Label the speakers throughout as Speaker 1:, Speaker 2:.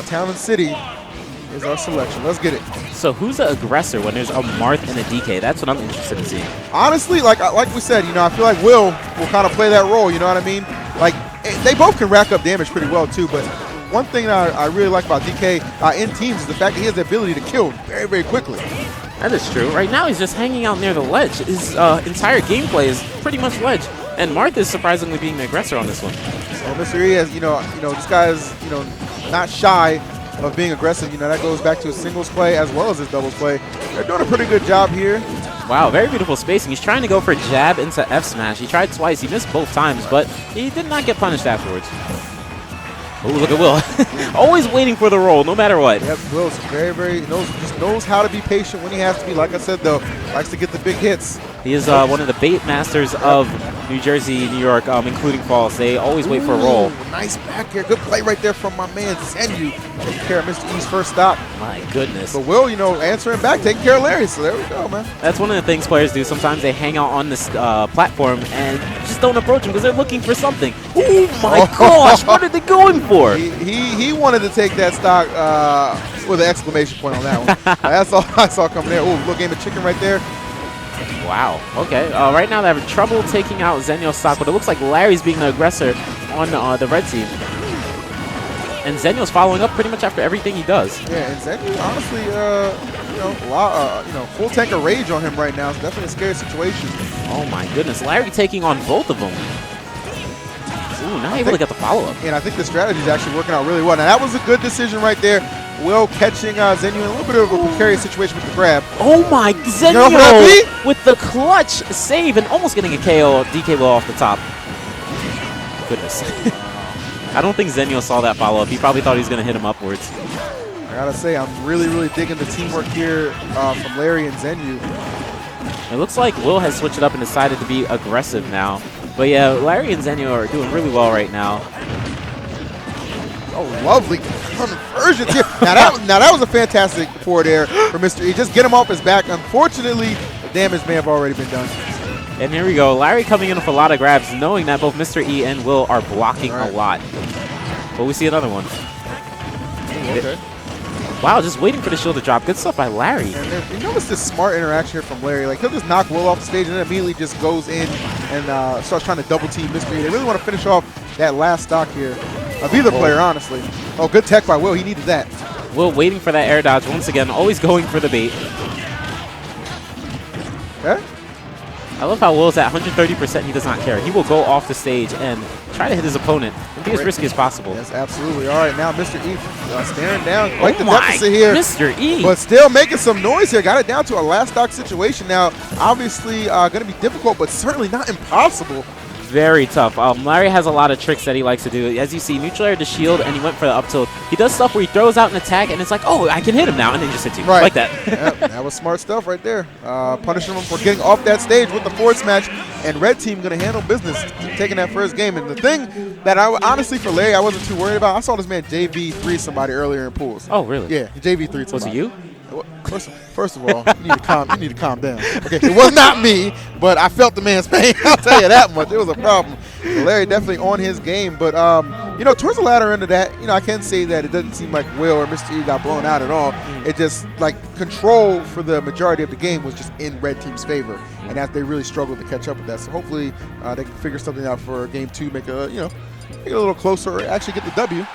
Speaker 1: Town and City is our selection. Let's get it.
Speaker 2: So who's the aggressor when there's a Marth and a DK? That's what I'm interested in seeing.
Speaker 1: Honestly, like we said, I feel like Will kind of play that role. You know what I mean? Like they both can rack up damage pretty well too. But one thing that I really like about DK in teams is the fact that he has the ability to kill very, very quickly.
Speaker 2: That is true. Right now he's just hanging out near the ledge. His entire gameplay is pretty much ledge. And Marth is surprisingly being the aggressor on this one.
Speaker 1: So Mr.E has, this guy is, not shy of being aggressive. That goes back to his singles play as well as his doubles play. They're doing a pretty good job here.
Speaker 2: Wow, very beautiful spacing. He's trying to go for jab into F smash. He tried twice. He missed both times, but he did not get punished afterwards. Oh, look at Will. Always waiting for the roll, no matter what.
Speaker 1: Yep, Will's very, knows how to be patient when he has to be. Like I said, though, likes to get the big hits.
Speaker 2: He is one of the bait masters of New Jersey, New York, including Falls. They always wait for a roll.
Speaker 1: Nice back here. Good play right there from my man, Zenyou. Taking care of Mr.E's first stop.
Speaker 2: My goodness.
Speaker 1: But Will, answering back, taking care of Larry. So there we go, man.
Speaker 2: That's one of the things players do. Sometimes they hang out on this platform and just don't approach him because they're looking for something. Oh, my gosh. What are they going for?
Speaker 1: He wanted to take that stock with an exclamation point on that one. That's all I saw coming there. Oh, little game of chicken right there.
Speaker 2: Wow. Okay. Right now they're having trouble taking out Zenyou's stock, but it looks like Larry's being the aggressor on the red team. And Zenyou's following up pretty much after everything he does.
Speaker 1: Yeah, and Zenyou, honestly, full tank of rage on him right now. It's definitely a scary situation.
Speaker 2: Oh my goodness. Larry taking on both of them. Ooh, not able to get the follow-up.
Speaker 1: And I think the strategy is actually working out really well. Now, that was a good decision right there. Will catching Zenyou in a little bit of a precarious situation with the grab.
Speaker 2: Oh my, Zenyou with the clutch save and almost getting a KO. DK Will off the top. Goodness. I don't think Zenyou saw that follow-up. He probably thought he was going to hit him upwards.
Speaker 1: I gotta say, I'm really digging the teamwork here from Larry and Zenyou.
Speaker 2: It looks like Will has switched it up and decided to be aggressive now. But yeah, Larry and Zenyou are doing really well right now.
Speaker 1: Oh, lovely conversions here. Now that was a fantastic forward air for Mr.E. Just get him off his back. Unfortunately, the damage may have already been done.
Speaker 2: And here we go. Larry coming in with a lot of grabs, knowing that both Mr.E and Will are blocking a lot. But we see another one.
Speaker 1: Okay.
Speaker 2: Wow, just waiting for the shield to drop. Good stuff by Larry.
Speaker 1: And you notice this smart interaction here from Larry. Like, he'll just knock Will off the stage and then immediately just goes in and starts trying to double team Mr.E. They really want to finish off that last stock here of either player, honestly. Oh, good tech by Will. He needed that.
Speaker 2: Will waiting for that air dodge once again, always going for the bait.
Speaker 1: Okay.
Speaker 2: I love how Will's at 130%. He does not care. He will go off the stage and try to hit his opponent and be as risky as possible.
Speaker 1: Yes, absolutely. All right, now Mr.E staring down quite the deficit here.
Speaker 2: Mr.E.
Speaker 1: But still making some noise here. Got it down to a last stock situation now. Obviously going to be difficult, but certainly not impossible.
Speaker 2: Very tough. Larry has a lot of tricks that he likes to do. As you see, neutral air to shield, and he went for the up tilt. He does stuff where he throws out an attack, and it's like, oh, I can hit him now, and then he just hits you. Like that.
Speaker 1: Yep, that was smart stuff right there. Punishing him for getting off that stage with the forward smash, and red team going to handle business, taking that first game. And the thing that honestly, for Larry, I wasn't too worried about, I saw this man JV3 somebody earlier in pools.
Speaker 2: Oh, really?
Speaker 1: Yeah, JV3 somebody.
Speaker 2: Was it you?
Speaker 1: First of all, you need to calm down. Okay, it was not me, but I felt the man's pain. I'll tell you that much. It was a problem. So Larry definitely on his game, but towards the latter end of that, I can't say that it doesn't seem like Will or Mr.E got blown out at all. It just like control for the majority of the game was just in red team's favor, and that they really struggled to catch up with that. So hopefully they can figure something out for game 2, make a make it a little closer, or actually get the W.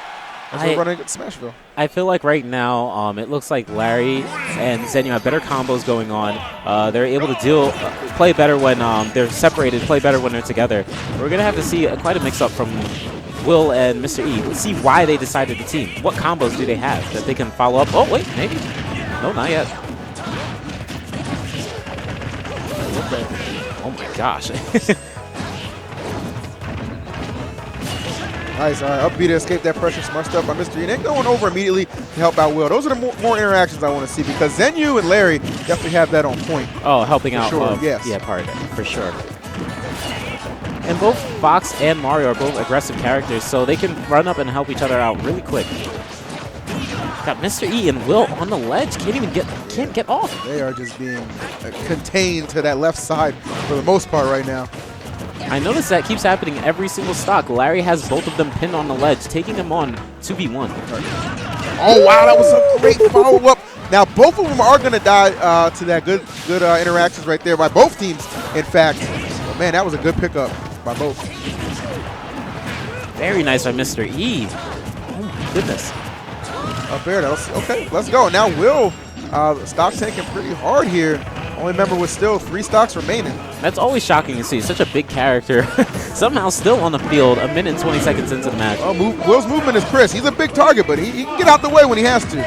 Speaker 1: We're running at Smashville. I
Speaker 2: feel like right now it looks like Larry and Zenyou have better combos going on. They're able to play better when they're separated, play better when they're together. We're going to have to see quite a mix-up from Will and Mr.E. Let's see why they decided to team. What combos do they have that they can follow up? Oh, wait, maybe. No, not yet. Oh, my gosh.
Speaker 1: Nice, all right, upbeat to escape that pressure, smart stuff by Mr.E. And then going over immediately to help out Will. Those are the more interactions I want to see, because Zenyou and Larry definitely have that on point.
Speaker 2: Oh, helping out.
Speaker 1: Sure, yes.
Speaker 2: Yeah, part, for sure. And both Fox and Mario are both aggressive characters, so they can run up and help each other out really quick. Got Mr.E and Will on the ledge, can't get off.
Speaker 1: They are just being contained to that left side for the most part right now.
Speaker 2: I noticed that keeps happening every single stock. Larry has both of them pinned on the ledge, taking them on 2v1.
Speaker 1: Oh, wow, that was a great follow-up. Now, both of them are going to die to that good interactions right there by both teams, in fact. But, man, that was a good pickup by both.
Speaker 2: Very nice by Mr.E. Oh, my goodness.
Speaker 1: Up there, okay, let's go. Now, Will, stock tanking pretty hard here. Only member with still 3 stocks remaining.
Speaker 2: That's always shocking to see. Such a big character. Somehow still on the field a minute and 20 seconds into the match.
Speaker 1: Will's movement is crisp. He's a big target, but he can get out the way when he has to.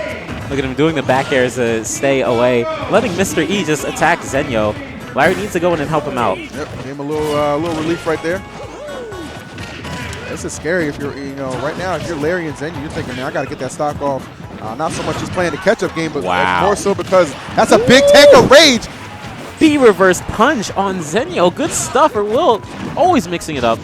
Speaker 2: Look at him doing the back airs to stay away, letting Mr.E just attack Zenyou. Larry needs to go in and help him out.
Speaker 1: Yep, gave him a little relief right there. This is scary if you're, right now, if you're Larry and Zenyou, you're thinking, man, I got to get that stock off. Not so much just playing the catch-up game, but more so because that's a big tank of rage.
Speaker 2: B reverse punch on Zenyou. Good stuff for Will. Always mixing it up.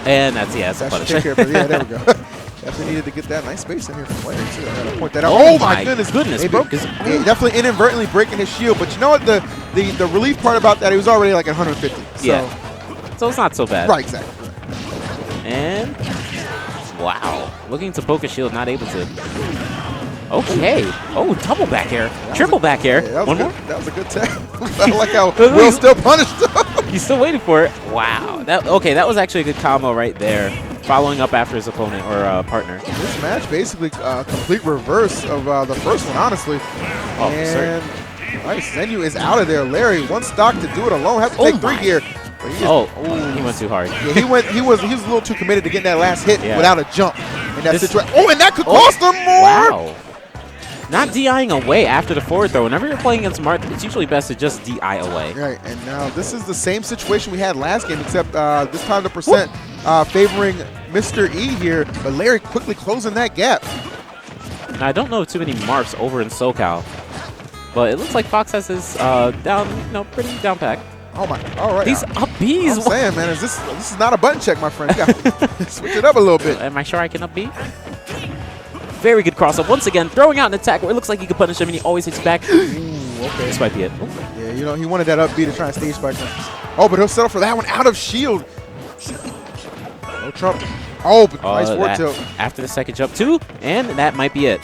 Speaker 2: And that's a punish.
Speaker 1: Yeah, there we go. Definitely needed to get that nice space in here from Larry, too. I gotta point that out. Oh, my goodness.
Speaker 2: He broke his...
Speaker 1: definitely inadvertently breaking his shield. But you know what? The relief part about that, he was already like at 150. So.
Speaker 2: Yeah. So it's not so bad.
Speaker 1: Right, exactly.
Speaker 2: And... wow. Looking to poke a shield, not able to. Okay. Oh, double back air. Triple back air.
Speaker 1: Yeah,
Speaker 2: One more.
Speaker 1: That was a good tag. I like how Will still punished him.
Speaker 2: He's still waiting for it. Wow. That was actually a good combo right there. Following up after his opponent or partner.
Speaker 1: This match basically a complete reverse of the first one, honestly.
Speaker 2: Oh, and
Speaker 1: nice. Zenyou is out of there. Larry, 1 stock to do it alone. Have to take 3 here.
Speaker 2: He went too hard.
Speaker 1: Yeah, he was a little too committed to getting that last hit without a jump in that situation. Oh, and that could cost him more.
Speaker 2: Wow. Not DIing away after the forward throw. Whenever you're playing against Marth, it's usually best to just DI away.
Speaker 1: Right, and now this is the same situation we had last game, except this time the percent favoring Mr.E here, but Larry quickly closing that gap.
Speaker 2: Now, I don't know too many Marths over in SoCal, but it looks like Fox has his pretty down pack.
Speaker 1: Oh my! All right.
Speaker 2: These up Bs.
Speaker 1: I'm saying, man, this is not a button check, my friend. You gotta switch it up a little bit.
Speaker 2: Am I sure I can up B? Very good cross up. Once again, throwing out an attack where it looks like he can punish him, and he always hits back.
Speaker 1: Ooh, okay.
Speaker 2: This might be it.
Speaker 1: Yeah, he wanted that up B to try and stage spike him. Oh, but he'll settle for that one out of shield. No Trump. Oh, but nice forward tilt.
Speaker 2: After the second jump too, and that might be it.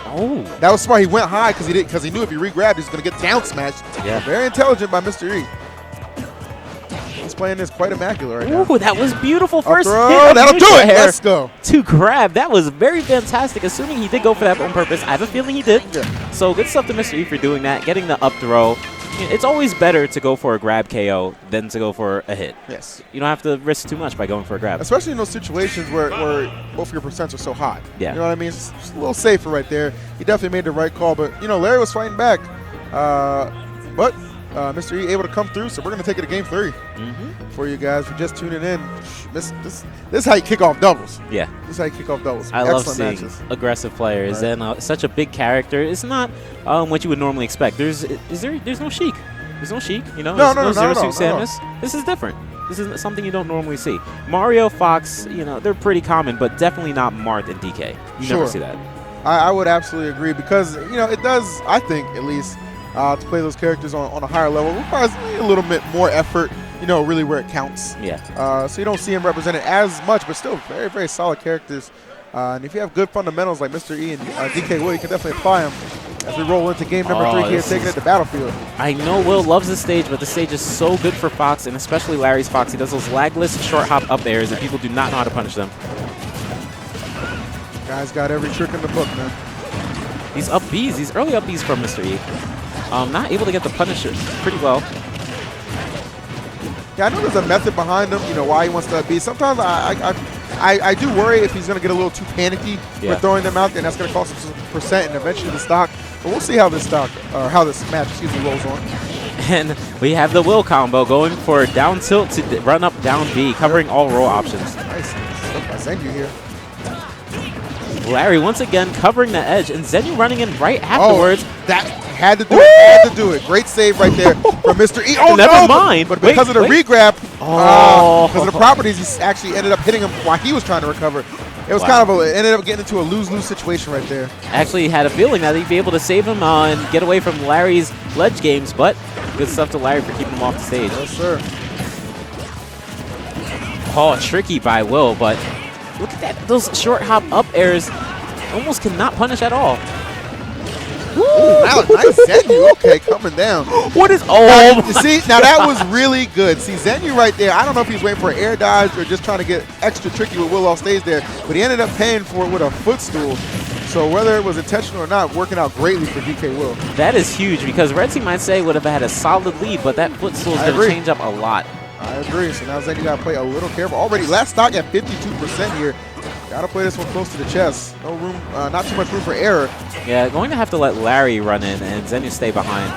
Speaker 2: Oh,
Speaker 1: that was smart. He went high because he knew if he re-grabbed, he was going to get down smashed. Yeah, very intelligent by Mr.E. He's playing this quite immaculate right now.
Speaker 2: Ooh, that was beautiful first hit.
Speaker 1: That'll do it. Let's go.
Speaker 2: To grab. That was very fantastic. Assuming he did go for that on purpose. I have a feeling he did. Yeah. So good stuff to Mr.E for doing that. Getting the up throw. It's always better to go for a grab KO than to go for a hit.
Speaker 1: Yes.
Speaker 2: You don't have to risk too much by going for a grab.
Speaker 1: Especially in those situations where both of your percents are so high.
Speaker 2: Yeah.
Speaker 1: You know what I mean? It's a little safer right there. He definitely made the right call. But, Larry was fighting back. But Mr.E able to come through. So we're going to take it to game 3 for you guys. For just tuning in. This is how you kick off doubles.
Speaker 2: Yeah.
Speaker 1: This is how you kick off doubles.
Speaker 2: I love seeing aggressive players. Right. And such a big character. It's not what you would normally expect. There's no Sheik. There's no Sheik. No Zero Suit Samus. This is different. This is something you don't normally see. Mario, Fox, they're pretty common, but definitely not Marth and DK. You never see that.
Speaker 1: I would absolutely agree because, it does, I think, at least, to play those characters on a higher level requires a little bit more effort, really where it counts.
Speaker 2: Yeah.
Speaker 1: So you don't see him represented as much, but still very, very solid characters. And if you have good fundamentals like Mr.E and DK Will, you can definitely apply them as we roll into game number 3 here, taking it to Battlefield.
Speaker 2: I know Will loves this stage, but the stage is so good for Fox, and especially Larry's Fox. He does those lagless short hop up airs, and people do not know how to punish them.
Speaker 1: Guy's got every trick in the book, man.
Speaker 2: These up Bs, these early up Bs from Mr.E. Not able to get the punish pretty well.
Speaker 1: Yeah, I know there's a method behind him, why he wants to up B. Sometimes I do worry if he's going to get a little too panicky with throwing them out there, and that's going to cost him some percent and eventually the stock. But we'll see how this match rolls on.
Speaker 2: And we have the Will combo going for down tilt to run up down B, covering all roll options.
Speaker 1: Nice stuff by Zenyou here.
Speaker 2: Larry once again covering the edge, and Zenyou running in right afterwards.
Speaker 1: That had to do it. Had to do it. Great save right there from Mr.E. Oh,
Speaker 2: never mind.
Speaker 1: But because of the re-grab, because of the properties, he actually ended up hitting him while he was trying to recover. It was ended up getting into a lose-lose situation right there.
Speaker 2: Actually had a feeling that he'd be able to save him and get away from Larry's ledge games, but good stuff to Larry for keeping him off the stage.
Speaker 1: Yes, sir.
Speaker 2: call tricky by Will, but look at that. Those short hop up airs almost cannot punish at all.
Speaker 1: Ooh, nice Zenyou. Okay, coming down.
Speaker 2: What is... Oh,
Speaker 1: see, now that was really good. See, Zenyou right there, I don't know if he's waiting for an air dodge or just trying to get extra tricky with Will off stage there, but he ended up paying for it with a footstool. So whether it was intentional or not, working out greatly for DK Will.
Speaker 2: That is huge because Red Team, I'd say, would have had a solid lead, but that footstool is going to change up a lot.
Speaker 1: I agree. So now Zenyou got to play a little careful. Already last stock at 52% here. Got to play this one close to the chest. No room, not too much room for error.
Speaker 2: Yeah, going to have to let Larry run in and Zenyou stay behind.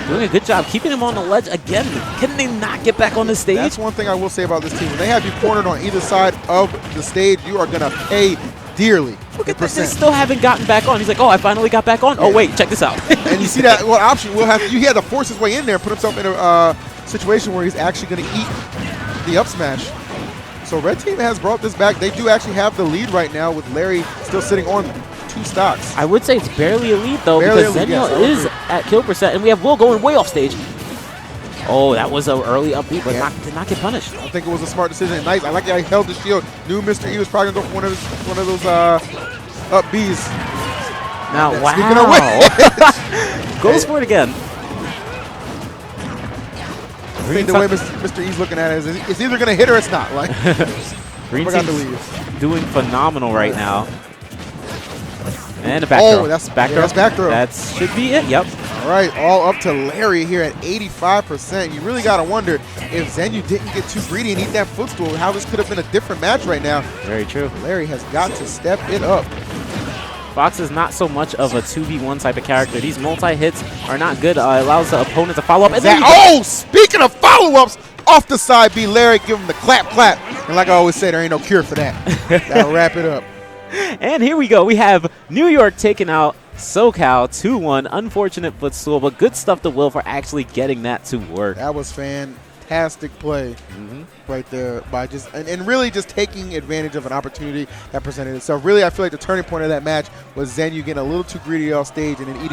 Speaker 2: Doing a good job keeping him on the ledge again. Can they not get back on the stage?
Speaker 1: That's one thing I will say about this team. When they have you cornered on either side of the stage, you are going to pay dearly.
Speaker 2: Look at this. They still haven't gotten back on. He's like, oh, I finally got back on. Yeah. Oh, wait, check this out.
Speaker 1: And you see that what option will have to, he had to force his way in there and put himself in a situation where he's actually going to eat the up smash. So Red Team has brought this back. They do actually have the lead right now with Larry still sitting on 2 stocks.
Speaker 2: I would say it's barely a lead, though, because Zenyou is at kill percent, and we have Will going way off stage. Oh, that was an early upbeat, but did not get punished.
Speaker 1: I think it was a smart decision. Nice. I like how he held the shield. Knew Mr.E was probably going to go for one of those up Bs.
Speaker 2: Now, wow.
Speaker 1: Speaking of which.
Speaker 2: Goes for it again.
Speaker 1: I think the way Mr.E's looking at it is it's either going to hit or it's not. Like,
Speaker 2: Green Team's doing phenomenal right now. And a back throw.
Speaker 1: That's back throw.
Speaker 2: That should be it. Yep.
Speaker 1: All right, all up to Larry here at 85%. You really got to wonder if Zenyou didn't get too greedy and eat that footstool, how this could have been a different match right now.
Speaker 2: Very true.
Speaker 1: Larry has got to step it up.
Speaker 2: Fox is not so much of a 2v1 type of character. These multi-hits are not good. It allows the opponent to follow up.
Speaker 1: And speaking of follow-ups, off the side B, Larry, give him the clap, clap. And like I always say, there ain't no cure for that. That'll wrap it up.
Speaker 2: And here we go. We have New York taking out SoCal 2-1. Unfortunate footstool, but good stuff to Will for actually getting that to work.
Speaker 1: That was fantastic play right there by and really just taking advantage of an opportunity that presented itself. Really, I feel like the turning point of that match was Zenyou getting a little too greedy off stage and then eating